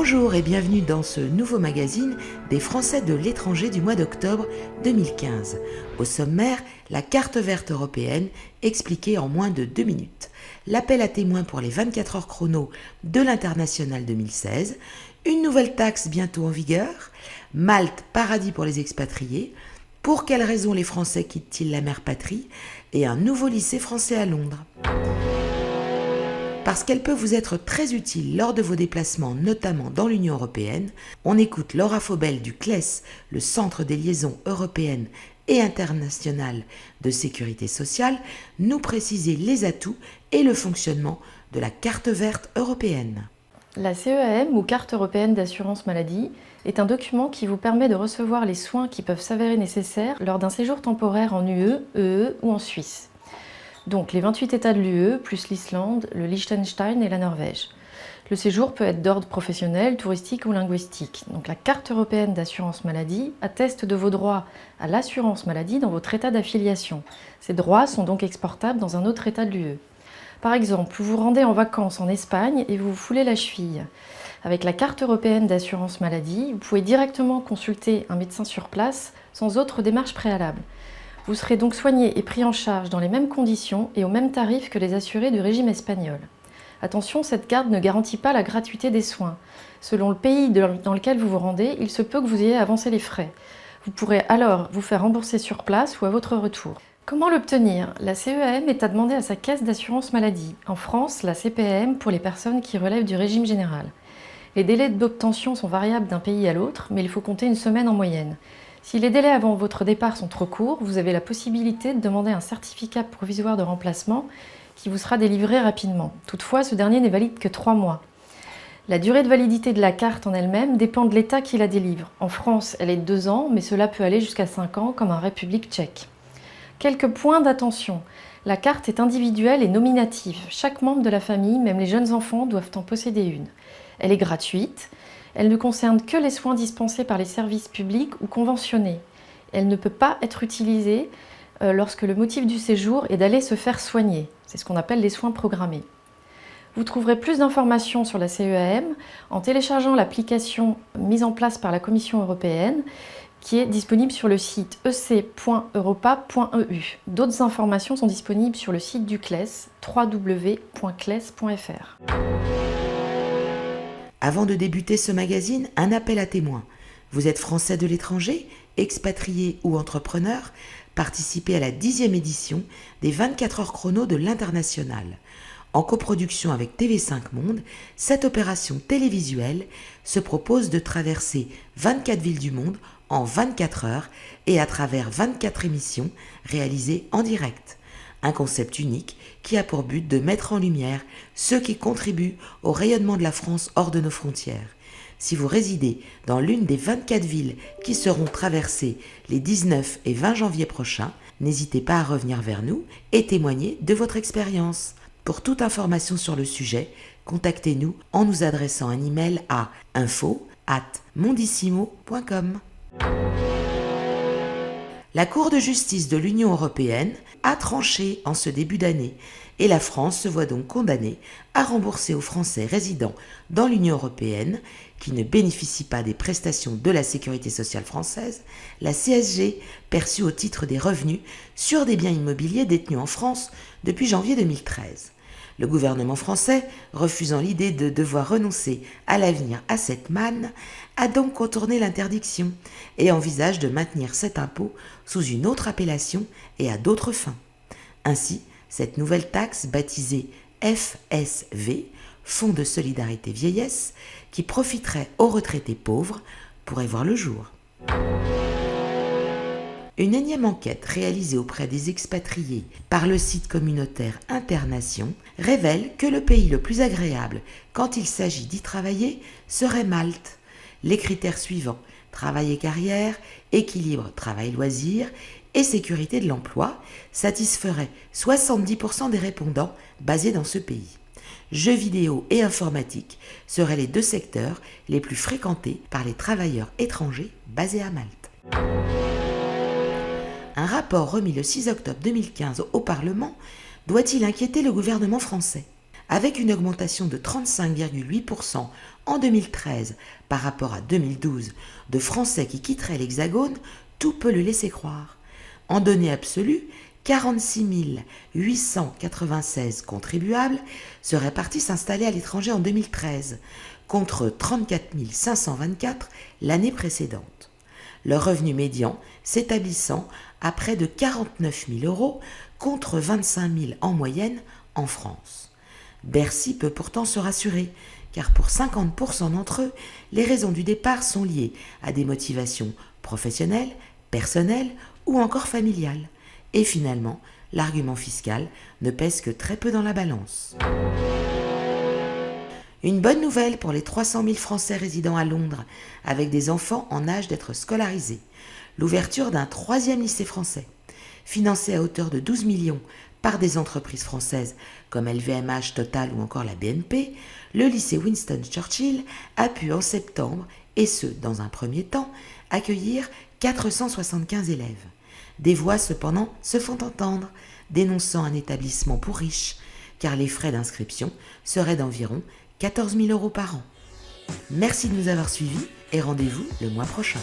Bonjour et bienvenue dans ce nouveau magazine des Français de l'étranger du mois d'octobre 2015. Au sommaire, la carte verte européenne expliquée en moins de 2 minutes. L'appel à témoins pour les 24 heures chrono de l'International 2016. Une nouvelle taxe bientôt en vigueur. Malte, paradis pour les expatriés. Pour quelles raisons les Français quittent-ils la mère patrie? Et un nouveau lycée français à Londres. Parce qu'elle peut vous être très utile lors de vos déplacements, notamment dans l'Union européenne, on écoute Laura Faubel du CLES, le Centre des liaisons européennes et internationales de sécurité sociale, nous préciser les atouts et le fonctionnement de la carte verte européenne. La CEAM, ou Carte européenne d'assurance maladie, est un document qui vous permet de recevoir les soins qui peuvent s'avérer nécessaires lors d'un séjour temporaire en UE, EE ou en Suisse. Donc les 28 États de l'UE, plus l'Islande, le Liechtenstein et la Norvège. Le séjour peut être d'ordre professionnel, touristique ou linguistique. Donc la carte européenne d'assurance maladie atteste de vos droits à l'assurance maladie dans votre état d'affiliation. Ces droits sont donc exportables dans un autre État de l'UE. Par exemple, vous vous rendez en vacances en Espagne et vous vous foulez la cheville. Avec la carte européenne d'assurance maladie, vous pouvez directement consulter un médecin sur place sans autre démarche préalable. Vous serez donc soigné et pris en charge dans les mêmes conditions et au même tarif que les assurés du régime espagnol. Attention, cette carte ne garantit pas la gratuité des soins. Selon le pays dans lequel vous vous rendez, il se peut que vous ayez avancé les frais. Vous pourrez alors vous faire rembourser sur place ou à votre retour. Comment l'obtenir? La CEAM est à demander à sa caisse d'assurance maladie. En France, la CPAM pour les personnes qui relèvent du régime général. Les délais d'obtention sont variables d'un pays à l'autre, mais il faut compter une semaine en moyenne. Si les délais avant votre départ sont trop courts, vous avez la possibilité de demander un certificat provisoire de remplacement qui vous sera délivré rapidement. Toutefois, ce dernier n'est valide que 3 mois. La durée de validité de la carte en elle-même dépend de l'État qui la délivre. En France, elle est de 2 ans, mais cela peut aller jusqu'à 5 ans, comme en République tchèque. Quelques points d'attention. La carte est individuelle et nominative. Chaque membre de la famille, même les jeunes enfants, doivent en posséder une. Elle est gratuite. Elle ne concerne que les soins dispensés par les services publics ou conventionnés. Elle ne peut pas être utilisée lorsque le motif du séjour est d'aller se faire soigner. C'est ce qu'on appelle les soins programmés. Vous trouverez plus d'informations sur la CEAM en téléchargeant l'application mise en place par la Commission européenne qui est disponible sur le site ec.europa.eu. D'autres informations sont disponibles sur le site du CLES, www.cles.fr. Avant de débuter ce magazine, un appel à témoins. Vous êtes français de l'étranger, expatrié ou entrepreneur? Participez à la 10e édition des 24 heures chrono de l'International. En coproduction avec TV5 Monde, cette opération télévisuelle se propose de traverser 24 villes du monde en 24 heures et à travers 24 émissions réalisées en direct. Un concept unique qui a pour but de mettre en lumière ceux qui contribuent au rayonnement de la France hors de nos frontières. Si vous résidez dans l'une des 24 villes qui seront traversées les 19 et 20 janvier prochains, n'hésitez pas à revenir vers nous et témoigner de votre expérience. Pour toute information sur le sujet, contactez-nous en nous adressant un email à info@mondissimo.com. La Cour de justice de l'Union européenne a tranché en ce début d'année et la France se voit donc condamnée à rembourser aux Français résidant dans l'Union européenne qui ne bénéficient pas des prestations de la sécurité sociale française, la CSG perçue au titre des revenus sur des biens immobiliers détenus en France depuis janvier 2013. Le gouvernement français, refusant l'idée de devoir renoncer à l'avenir à cette manne, a donc contourné l'interdiction et envisage de maintenir cet impôt sous une autre appellation et à d'autres fins. Ainsi, cette nouvelle taxe baptisée FSV, Fonds de solidarité vieillesse, qui profiterait aux retraités pauvres, pourrait voir le jour. Une énième enquête réalisée auprès des expatriés par le site communautaire Internation révèle que le pays le plus agréable quand il s'agit d'y travailler serait Malte. Les critères suivants: travail et carrière, équilibre travail-loisir et sécurité de l'emploi satisferaient 70% des répondants basés dans ce pays. Jeux vidéo et informatique seraient les 2 secteurs les plus fréquentés par les travailleurs étrangers basés à Malte. Un rapport remis le 6 octobre 2015 au Parlement doit-il inquiéter le gouvernement français? Avec une augmentation de 35,8% en 2013 par rapport à 2012 de Français qui quitteraient l'Hexagone, tout peut le laisser croire. En données absolues, 46 896 contribuables seraient partis s'installer à l'étranger en 2013, contre 34 524 l'année précédente. Leur revenu médian s'établissant à près de 49 000 euros contre 25 000 en moyenne en France. Bercy peut pourtant se rassurer, car pour 50% d'entre eux, les raisons du départ sont liées à des motivations professionnelles, personnelles ou encore familiales. Et finalement, l'argument fiscal ne pèse que très peu dans la balance. Une bonne nouvelle pour les 300 000 Français résidant à Londres, avec des enfants en âge d'être scolarisés. L'ouverture d'un 3e lycée français, financé à hauteur de 12 millions par des entreprises françaises comme LVMH, Total ou encore la BNP, le lycée Winston Churchill a pu en septembre, et ce dans un premier temps, accueillir 475 élèves. Des voix cependant se font entendre, dénonçant un établissement pour riches, car les frais d'inscription seraient d'environ 14 000 euros par an. Merci de nous avoir suivis et rendez-vous le mois prochain.